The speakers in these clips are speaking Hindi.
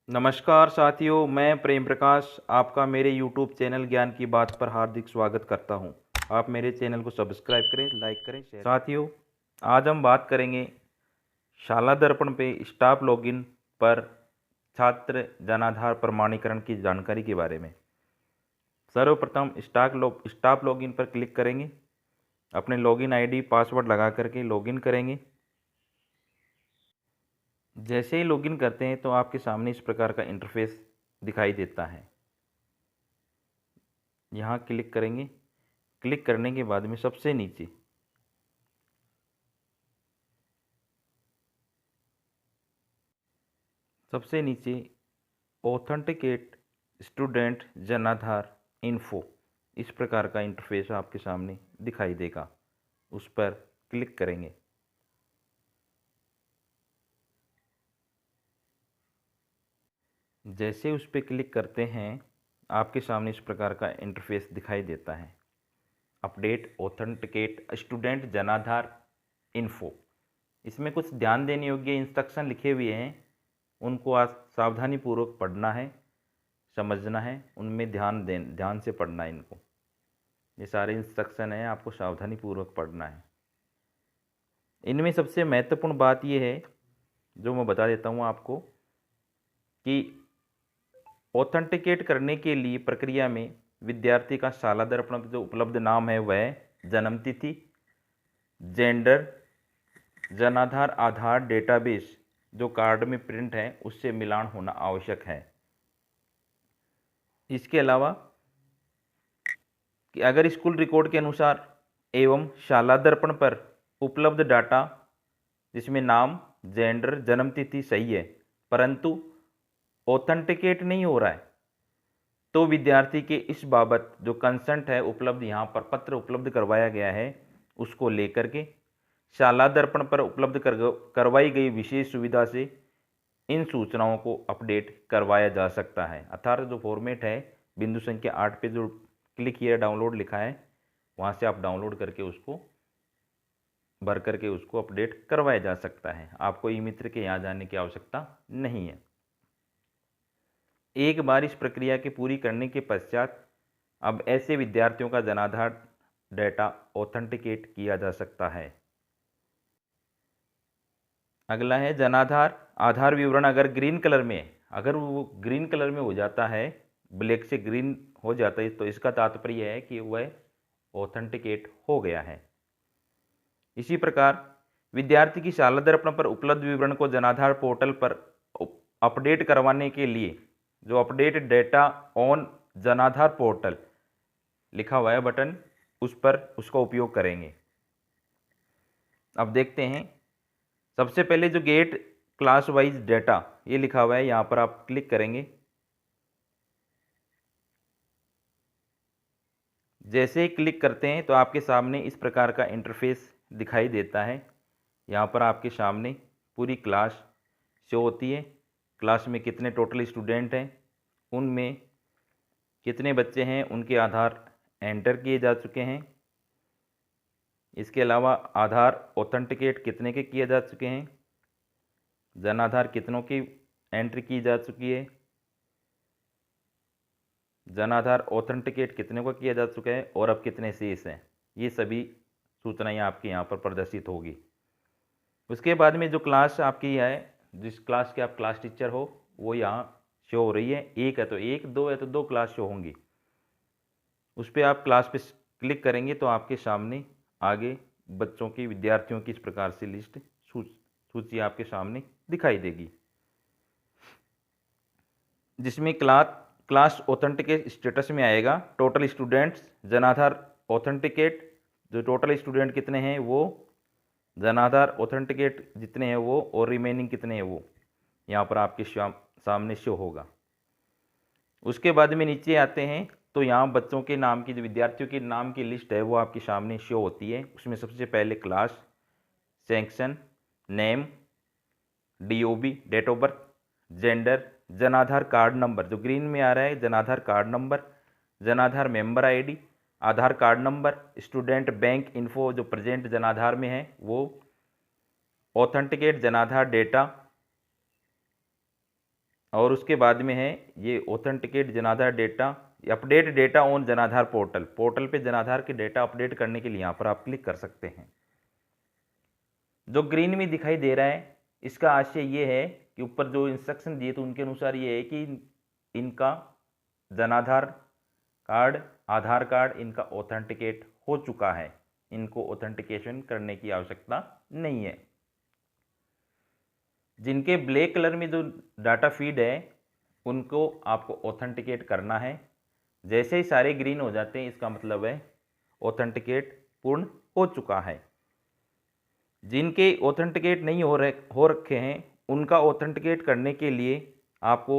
नमस्कार साथियों, मैं प्रेम प्रकाश आपका मेरे YouTube चैनल ज्ञान की बात पर हार्दिक स्वागत करता हूं। आप मेरे चैनल को सब्सक्राइब करें, लाइक करें, शेयर। साथियों, आज हम बात करेंगे शाला दर्पण पे स्टाफ लॉगिन पर छात्र जनाधार प्रमाणीकरण की जानकारी के बारे में। सर्वप्रथम स्टाफ लॉगिन पर क्लिक करेंगे। अपने लॉगिन आईडी पासवर्ड लगा करके लॉगिन करेंगे। जैसे ही लॉगिन करते हैं तो आपके सामने इस प्रकार का इंटरफेस दिखाई देता है। यहाँ क्लिक करेंगे। क्लिक करने के बाद में सबसे नीचे ऑथेंटिकेट स्टूडेंट जनाधार इन्फो, इस प्रकार का इंटरफेस आपके सामने दिखाई देगा। उस पर क्लिक करेंगे। जैसे उस पर क्लिक करते हैं आपके सामने इस प्रकार का इंटरफेस दिखाई देता है। अपडेट ऑथेंटिकेट स्टूडेंट जनाधार इन्फो। इसमें कुछ ध्यान देने योग्य इंस्ट्रक्शन लिखे हुए हैं, उनको आज सावधानीपूर्वक पढ़ना है, समझना है, उनमें ध्यान से पढ़ना है। इनको ये सारे इंस्ट्रक्शन हैं, आपको सावधानीपूर्वक पढ़ना है। इनमें सबसे महत्वपूर्ण बात यह है जो मैं बता देता हूँ आपको कि ऑथेंटिकेट करने के लिए प्रक्रिया में विद्यार्थी का शाला दर्पण पर जो उपलब्ध नाम है वह जन्मतिथि, जेंडर, जनाधार आधार डेटाबेस जो कार्ड में प्रिंट है उससे मिलान होना आवश्यक है। इसके अलावा कि अगर स्कूल रिकॉर्ड के अनुसार एवं शाला दर्पण पर उपलब्ध डाटा जिसमें नाम, जेंडर, जन्मतिथि सही है परंतु ऑथेंटिकेट नहीं हो रहा है, तो विद्यार्थी के इस बाबत जो कंसेंट है उपलब्ध, यहाँ पर पत्र उपलब्ध करवाया गया है, उसको लेकर के शाला दर्पण पर उपलब्ध करवाई गई विशेष सुविधा से इन सूचनाओं को अपडेट करवाया जा सकता है। अर्थात जो फॉर्मेट है बिंदु संख्या 8 पे जो क्लिक किया डाउनलोड लिखा है, वहाँ से आप डाउनलोड करके उसको भर करके उसको अपडेट करवाया जा सकता है। आपको ई मित्र के यहाँ जाने की आवश्यकता नहीं है। एक बार इस प्रक्रिया के पूरी करने के पश्चात अब ऐसे विद्यार्थियों का जनाधार डेटा ऑथेंटिकेट किया जा सकता है। अगला है जनाधार आधार विवरण। अगर ग्रीन कलर में, अगर वो ग्रीन कलर में हो जाता है, ब्लैक से ग्रीन हो जाता है, तो इसका तात्पर्य है कि वह ऑथेंटिकेट हो गया है। इसी प्रकार विद्यार्थी की शाला दर्पण पर उपलब्ध विवरण को जनाधार पोर्टल पर अपडेट करवाने के लिए जो अपडेट डेटा ऑन जनाधार पोर्टल लिखा हुआ है बटन, उस पर उसका उपयोग करेंगे। अब देखते हैं, सबसे पहले जो गेट क्लास वाइज डेटा ये लिखा हुआ है, यहाँ पर आप क्लिक करेंगे। जैसे ही क्लिक करते हैं तो आपके सामने इस प्रकार का इंटरफेस दिखाई देता है। यहाँ पर आपके सामने पूरी क्लास शो होती है। क्लास में कितने टोटल स्टूडेंट हैं, उनमें कितने बच्चे हैं, उनके आधार एंटर किए जा चुके हैं। इसके अलावा आधार ऑथेंटिकेट कितने के किए जा चुके हैं, जनाधार कितनों की एंट्री की जा चुकी है, जनाधार ऑथेंटिकेट कितने को किया जा चुका है और अब कितने शेष हैं, ये सभी सूचनाएं आपके यहाँ पर प्रदर्शित होगी। उसके बाद में जो क्लास आपकी है, जिस क्लास के आप क्लास टीचर हो, वो यहाँ शो हो रही है। एक है तो एक, दो है तो दो क्लास शो होंगी। उस पर आप क्लास पे क्लिक करेंगे तो आपके सामने आगे बच्चों की, विद्यार्थियों की इस प्रकार से लिस्ट सूची आपके सामने दिखाई देगी, जिसमें क्लास ऑथेंटिकेट स्टेटस में आएगा टोटल स्टूडेंट्स, जनाधार ऑथेंटिकेट जो टोटल स्टूडेंट कितने हैं वो, जनाधार ऑथेंटिकेट जितने हैं वो, और रिमेनिंग कितने हैं वो यहाँ पर आपके सामने शो होगा। उसके बाद में नीचे आते हैं तो यहाँ बच्चों के नाम की, जो विद्यार्थियों के नाम की लिस्ट है वो आपके सामने शो होती है। उसमें सबसे पहले class, section, name, DOB date of birth, gender, Janadhar card number जो ग्रीन में आ रहा है, Janadhar card number, Janadhar member ID, Aadhaar card number, student bank info जो प्रेजेंट जनाधार में है वो, ऑथेंटिकेट जनाधार डेटा, और उसके बाद में है ये ऑथेंटिकेट जनाधार डेटा, अपडेट डेटा ऑन जनाधार पोर्टल। पोर्टल पे जनाधार के डेटा अपडेट करने के लिए यहाँ पर आप क्लिक कर सकते हैं। जो ग्रीन में दिखाई दे रहा है इसका आशय ये है कि ऊपर जो इंस्ट्रक्शन दिए तो उनके अनुसार ये है कि इनका जनाधार कार्ड, आधार कार्ड इनका ऑथेंटिकेट हो चुका है, इनको ऑथेंटिकेशन करने की आवश्यकता नहीं है। जिनके ब्लैक कलर में जो डाटा फीड है उनको आपको ऑथेंटिकेट करना है। जैसे ही सारे ग्रीन हो जाते हैं इसका मतलब है ऑथेंटिकेट पूर्ण हो चुका है। जिनके ऑथेंटिकेट नहीं हो रखे हैं उनका ऑथेंटिकेट करने के लिए आपको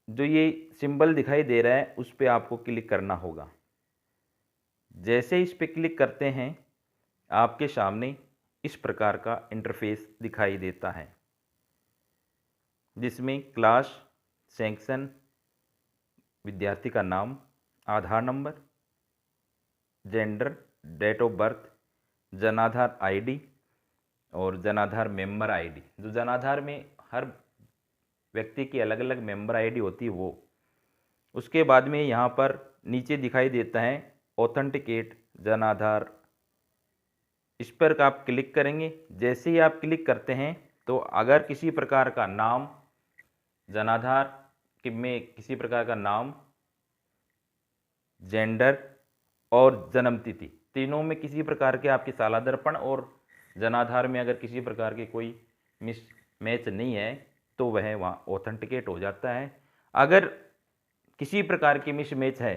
जो ये सिंबल दिखाई दे रहा है उस पर आपको क्लिक करना होगा। जैसे इस पर क्लिक करते हैं आपके सामने इस प्रकार का इंटरफेस दिखाई देता है, जिसमें क्लास, सेक्शन, विद्यार्थी का नाम, Aadhaar number, gender, date of birth, Janadhar ID और जनाधार मेंबर आईडी। जो जनाधार में हर व्यक्ति की अलग अलग मेंबर आईडी होती है वो। उसके बाद में यहाँ पर नीचे दिखाई देता है ऑथेंटिकेट जनाधार, इस पर आप क्लिक करेंगे। जैसे ही आप क्लिक करते हैं तो अगर किसी प्रकार का नाम, जनाधार में किसी प्रकार का नाम, जेंडर और जन्म तिथि, तीनों में किसी प्रकार के आपके सालादर्पण और जनाधार में अगर किसी प्रकार के कोई मिस मैच नहीं है तो वह वहाँ ऑथेंटिकेट हो जाता है। अगर किसी प्रकार की मिस मैच है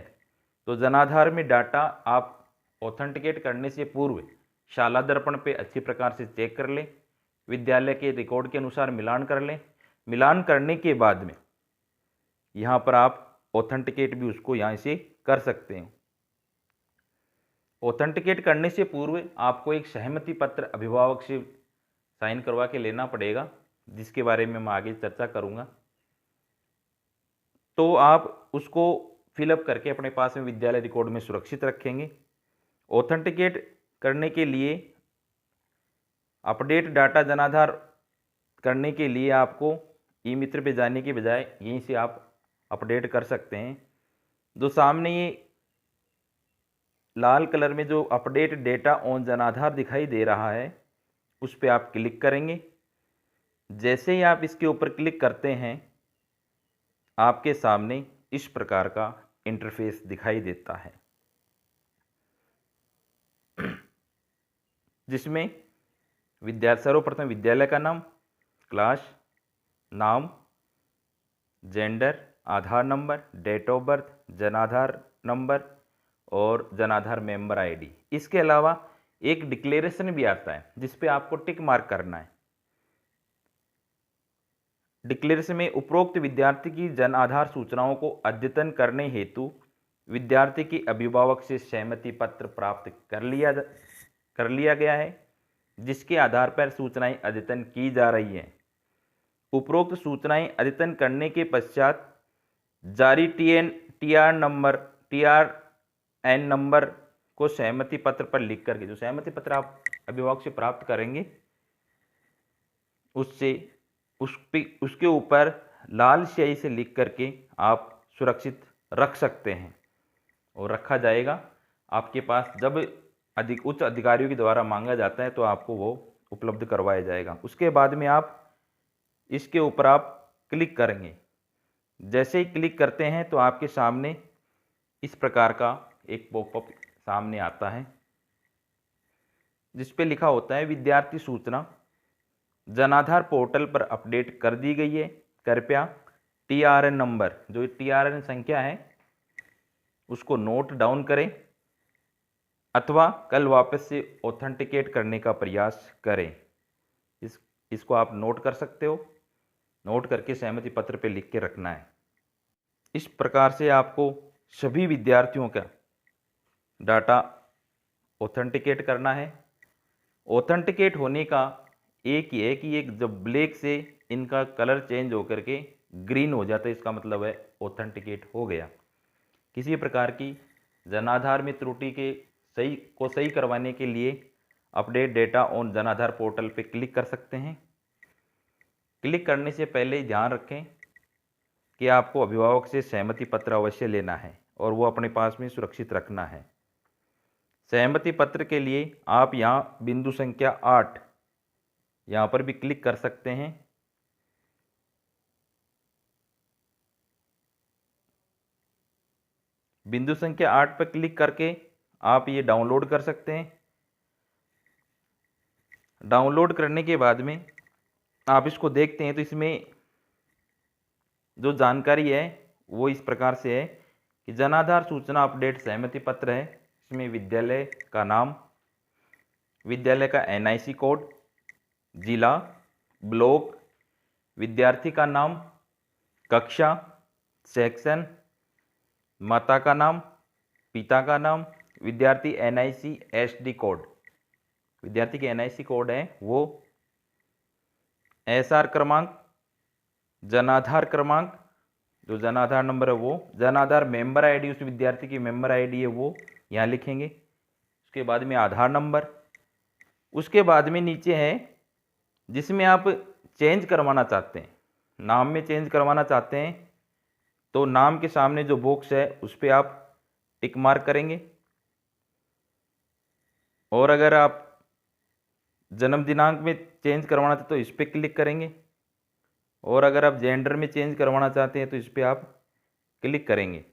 तो जनाधार में डाटा आप ऑथेंटिकेट करने से पूर्व शाला दर्पण पे अच्छी प्रकार से चेक कर लें, विद्यालय के रिकॉर्ड के अनुसार मिलान कर लें। मिलान करने के बाद में यहाँ पर आप ऑथेंटिकेट भी उसको यहाँ से कर सकते हैं। ऑथेंटिकेट करने से पूर्व आपको एक सहमति पत्र अभिभावक से साइन करवा के लेना पड़ेगा, जिसके बारे में मैं आगे चर्चा करूँगा। तो आप उसको फिलअप करके अपने पास में विद्यालय रिकॉर्ड में सुरक्षित रखेंगे। ऑथेंटिकेट करने के लिए, अपडेट डाटा जनाधार करने के लिए आपको ई मित्र पे जाने के बजाय यहीं से आप अपडेट कर सकते हैं। जो सामने ये लाल कलर में जो अपडेट डेटा ऑन जनाधार दिखाई दे रहा है उस पर आप क्लिक करेंगे। जैसे ही आप इसके ऊपर क्लिक करते हैं आपके सामने इस प्रकार का इंटरफेस दिखाई देता है, जिसमें सर्वप्रथम विद्यालय का नाम, क्लास, नाम, gender, Aadhaar number, date of birth, Jan Aadhaar number और जनाधार मेंबर आईडी। इसके अलावा एक डिक्लेरेशन भी आता है जिस पे आपको टिक मार्क करना है। डिक्लेरेशन में उपरोक्त विद्यार्थी की जन आधार सूचनाओं को अद्यतन करने हेतु विद्यार्थी के अभिभावक से सहमति पत्र प्राप्त कर लिया गया है, जिसके आधार पर सूचनाएं अद्यतन की जा रही हैं। उपरोक्त सूचनाएं अद्यतन करने के पश्चात जारी टीआरएन नंबर को सहमति पत्र पर लिख करके, जो सहमति पत्र आप अभिभावक से प्राप्त करेंगे उसके ऊपर लाल स्याही से लिख करके आप सुरक्षित रख सकते हैं और रखा जाएगा। आपके पास जब उच्च अधिकारियों के द्वारा मांगा जाता है तो आपको वो उपलब्ध करवाया जाएगा। उसके बाद में आप इसके ऊपर आप क्लिक करेंगे। जैसे ही क्लिक करते हैं तो आपके सामने इस प्रकार का एक पॉपअप सामने आता है, जिस पे लिखा होता है विद्यार्थी सूचना जनाधार पोर्टल पर अपडेट कर दी गई है, कृपया टीआरएन नंबर, जो टीआरएन संख्या है उसको नोट डाउन करें अथवा कल वापस से ऑथेंटिकेट करने का प्रयास करें। इसको आप नोट कर सकते हो, नोट करके सहमति पत्र पे लिख के रखना है। इस प्रकार से आपको सभी विद्यार्थियों का डाटा ऑथेंटिकेट करना है। ऑथेंटिकेट होने का एक ही है कि एक जब ब्लैक से इनका कलर चेंज होकर के ग्रीन हो जाता है, इसका मतलब है ऑथेंटिकेट हो गया। किसी प्रकार की जनाधार में त्रुटि के सही करवाने के लिए अपडेट डेटा ऑन जनाधार पोर्टल पे क्लिक कर सकते हैं। क्लिक करने से पहले ध्यान रखें कि आपको अभिभावक से सहमति पत्र अवश्य लेना है और वो अपने पास में सुरक्षित रखना है। सहमति पत्र के लिए आप यहाँ बिंदु संख्या 8 यहाँ पर भी क्लिक कर सकते हैं। बिंदु संख्या 8 पर क्लिक करके आप ये डाउनलोड कर सकते हैं। डाउनलोड करने के बाद में आप इसको देखते हैं तो इसमें जो जानकारी है वो इस प्रकार से है कि जनाधार सूचना अपडेट सहमति पत्र है। इसमें विद्यालय का नाम, विद्यालय का एनआईसी कोड, जिला, ब्लॉक, विद्यार्थी का नाम, कक्षा, सेक्शन, माता का नाम, पिता का नाम, विद्यार्थी एनआईसी एसडी कोड, विद्यार्थी के एनआईसी कोड है वो, एसआर क्रमांक, जनाधार क्रमांक, जो जनाधार नंबर है वो, जनाधार मेंबर आईडी, उस विद्यार्थी की मेंबर आईडी है वो यहाँ लिखेंगे। उसके बाद में आधार नंबर, उसके बाद में नीचे है जिसमें आप चेंज करवाना चाहते हैं, नाम में चेंज करवाना चाहते हैं तो नाम के सामने जो बॉक्स है उस पर आप टिक मार्क करेंगे। और अगर आप जन्म दिनांक में चेंज करवाना चाहते तो इस पर क्लिक करेंगे। और अगर आप जेंडर में चेंज करवाना चाहते हैं तो इस पर आप क्लिक करेंगे।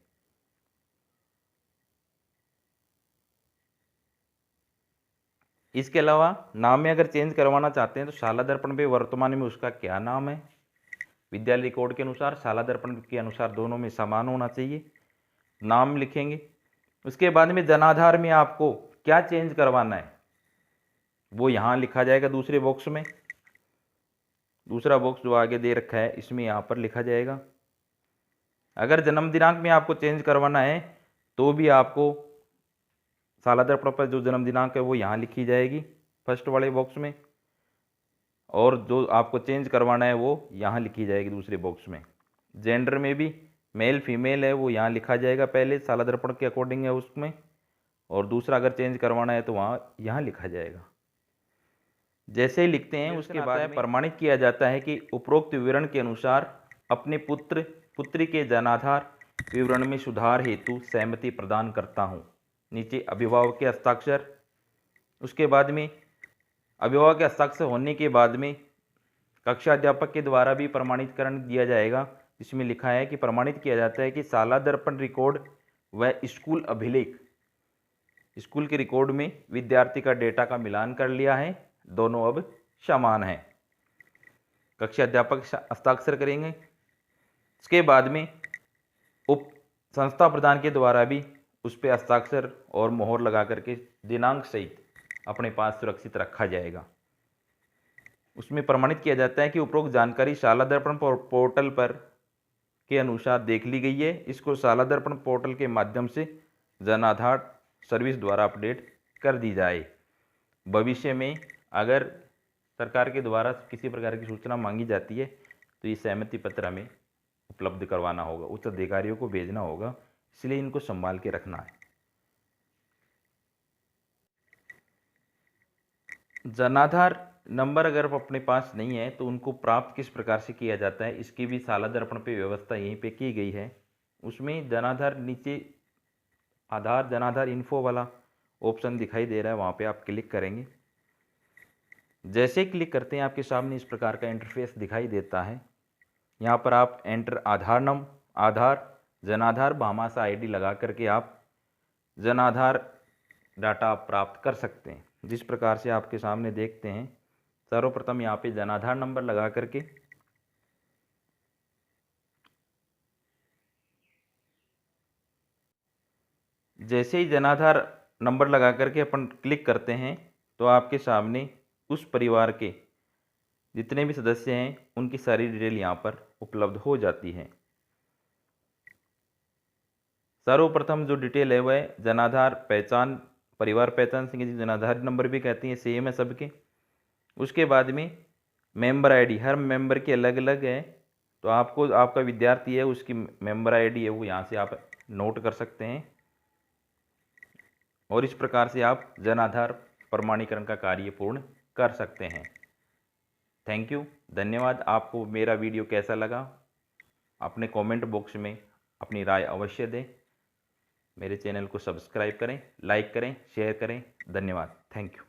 इसके अलावा नाम में अगर चेंज करवाना चाहते हैं तो शाला दर्पण पे वर्तमान में उसका क्या नाम है, विद्यालय कोड के अनुसार, शाला दर्पण के अनुसार दोनों में समान होना चाहिए, नाम लिखेंगे। उसके बाद में जनाधार में आपको क्या चेंज करवाना है वो यहाँ लिखा जाएगा दूसरे बॉक्स में। दूसरा बॉक्स जो आगे दे रखा है इसमें यहाँ पर लिखा जाएगा। अगर जन्म दिनांक में आपको चेंज करवाना है तो भी आपको शाला दर्पण पर जो जन्म दिनांक है वो यहाँ लिखी जाएगी फर्स्ट वाले बॉक्स में, और जो आपको चेंज करवाना है वो यहाँ लिखी जाएगी दूसरे बॉक्स में। जेंडर में भी मेल फीमेल है वो यहाँ लिखा जाएगा, पहले शाला दर्पण के अकॉर्डिंग है उसमें, और दूसरा अगर चेंज करवाना है तो वहाँ यहाँ लिखा जाएगा। जैसे ही लिखते हैं उसके बाद प्रमाणित किया जाता है कि उपरोक्त विवरण के अनुसार अपने पुत्र पुत्री के जनाधार विवरण में सुधार हेतु सहमति प्रदान करता हूँ। नीचे अभिभावक के हस्ताक्षर, उसके बाद में अभिभावक के हस्ताक्षर होने के बाद में कक्षा अध्यापक के द्वारा भी प्रमाणितकरण दिया जाएगा। इसमें लिखा है कि प्रमाणित किया जाता है कि शाला दर्पण रिकॉर्ड व स्कूल अभिलेख, स्कूल के रिकॉर्ड में विद्यार्थी का डेटा का मिलान कर लिया है, दोनों अब समान हैं। कक्षा अध्यापक हस्ताक्षर करेंगे। इसके बाद में उप संस्था प्रधान के द्वारा भी उस पर हस्ताक्षर और मोहर लगा करके दिनांक सहित अपने पास सुरक्षित रखा जाएगा। उसमें प्रमाणित किया जाता है कि उपरोक्त जानकारी शाला दर्पण पोर्टल पर के अनुसार देख ली गई है। इसको शाला दर्पण पोर्टल के माध्यम से जनाधार सर्विस द्वारा अपडेट कर दी जाए। भविष्य में अगर सरकार के द्वारा किसी प्रकार की सूचना मांगी जाती है तो ये सहमति पत्र हमें उपलब्ध करवाना होगा, उच्च अधिकारियों को भेजना होगा, इसलिए इनको संभाल के रखना है। जनाधार नंबर अगर अपने पास नहीं है तो उनको प्राप्त किस प्रकार से किया जाता है, इसकी भी शाला दर्पण पे व्यवस्था यहीं पे की गई है। उसमें जनाधार नीचे आधार जनाधार इन्फो वाला ऑप्शन दिखाई दे रहा है, वहाँ पे आप क्लिक करेंगे। जैसे ही क्लिक करते हैं आपके सामने इस प्रकार का इंटरफेस दिखाई देता है। यहाँ पर आप एंटर आधार जनाधार भामाशाह आईडी लगा करके आप जनाधार डाटा प्राप्त कर सकते हैं। जिस प्रकार से आपके सामने देखते हैं, सर्वप्रथम यहाँ पे जनाधार नंबर लगा करके जैसे ही जनाधार नंबर लगा करके अपन क्लिक करते हैं तो आपके सामने उस परिवार के जितने भी सदस्य हैं उनकी सारी डिटेल यहाँ पर उपलब्ध हो जाती है। सर्वप्रथम जो डिटेल है वह जनाधार पहचान, परिवार पहचान संख्या, जनाधार नंबर भी कहती हैं, सेम है सबके। उसके बाद में मेंबर आईडी, हर मेंबर की अलग अलग है, तो आपको आपका विद्यार्थी है उसकी मेंबर आईडी है वो यहाँ से आप नोट कर सकते हैं। और इस प्रकार से आप जनाधार प्रमाणीकरण का कार्य पूर्ण कर सकते हैं। थैंक यू, धन्यवाद। आपको मेरा वीडियो कैसा लगा अपने कमेंट बॉक्स में अपनी राय अवश्य दें। मेरे चैनल को सब्सक्राइब करें, लाइक करें, शेयर करें। धन्यवाद, थैंक यू।